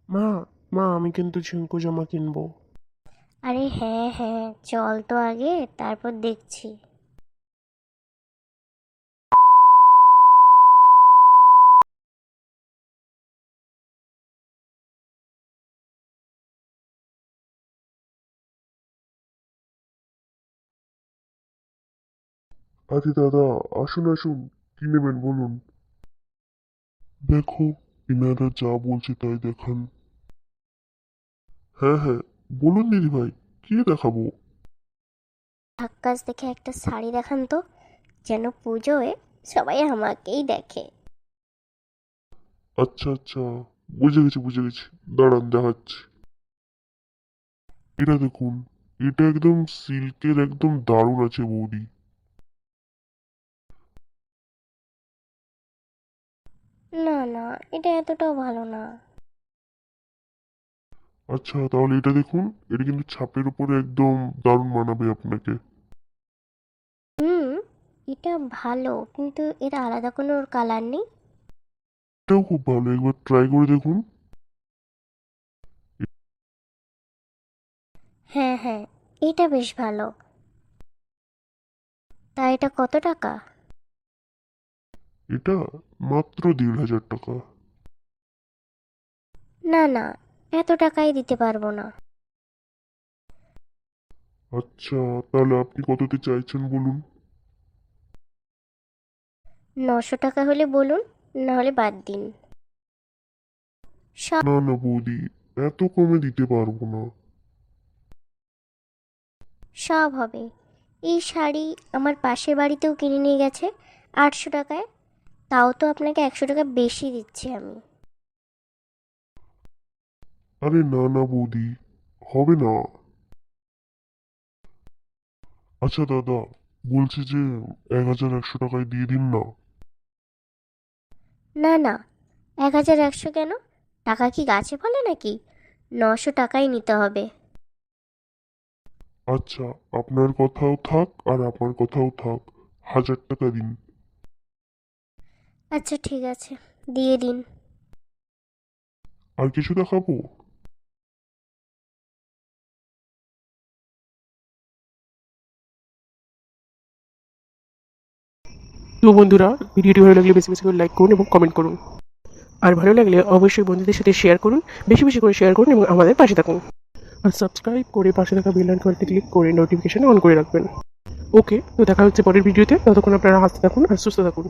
মা মা আমি কিন্তু ঝিঙ্কু জামা কিনবো। আরে হ্যাঁ হ্যাঁ, চল তো আগে, তারপর দেখছি। আরে দাদা, আসুন আসুন, কি নেবেন বলুন। দেখো, ইনারা যা বলছে তাই দেখান। হ্যাঁ হ্যাঁ, বলুন দিদি ভাই, কি দেখাবো? ঝাক্কাস দেখে একটা শাড়ি দেখান তো, যেন পুজোয় সবাই আমাকেই দেখে। আচ্ছা আচ্ছা, বুঝে গেছি, দাঁড়ান দেখাচ্ছি। এটা দেখুন, এটা একদম সিল্কের, একদম দারুণ আছে বৌদি। না না, এটা এতটাও ভালো না। আচ্ছা তাহলে এটা দেখুন, এটা কিন্তু ছাপের উপরে একদম দারুণ মানাবে আপনাকে। হুম, এটা ভালো, কিন্তু এর আলাদা কোনো কালার নেই? এটাও খুব ভালো, একবার ট্রাই করে দেখুন। হ্যাঁ হ্যাঁ, এটা বেশ ভালো। তা এটা কত টাকা? এটা মাত্র 1,500 টাকা। না না, এত টাকাই দিতে পারবো না। আচ্ছা, তাহলে আপনি কততে চাইছেন বলুন। 900 টাকা হলে বলুন, না হলে বাদ দিন। সব না না বৌদি, এত কমে দিতে পারবো না। সব হবে। এই শাড়ি আমার পাশের বাড়িতেও কিনে নিয়ে গেছে 800 টাকায়। তাও তো আপনাকে 100 টাকা বেশি দিচ্ছি আমি। আরে না না বৌদি, হবে না। আচ্ছা দাদা, বলছি যে 1,100 টাকায় দিয়ে দিন না। না না, 1100 কেন? টাকা কি গাছে ফলে নাকি? 900 টাকাই নিতে হবে। আচ্ছা, আপনার কথাও থাক আর আমার কথাও থাক, 1,000 টাকা দিন। আচ্ছা ঠিক আছে, দিয়ে দিন। আর কিছু দেখাবো? তো বন্ধুরা, ভিডিওটি ভালো লাগলে বেশি বেশি করে লাইক করুন এবং কমেন্ট করুন। আর ভালো লাগলে অবশ্যই বন্ধুদের সাথে শেয়ার করুন, বেশি বেশি করে শেয়ার করুন এবং আমাদের পাশে থাকুন। আর সাবস্ক্রাইব করে পাশে থাকা বেল আইকনটি ক্লিক করে নোটিফিকেশন অন করে রাখবেন। ওকে, তো দেখা হচ্ছে পরের ভিডিওতে। ততক্ষণ আপনারা হাসতে থাকুন আর সুস্থ থাকুন।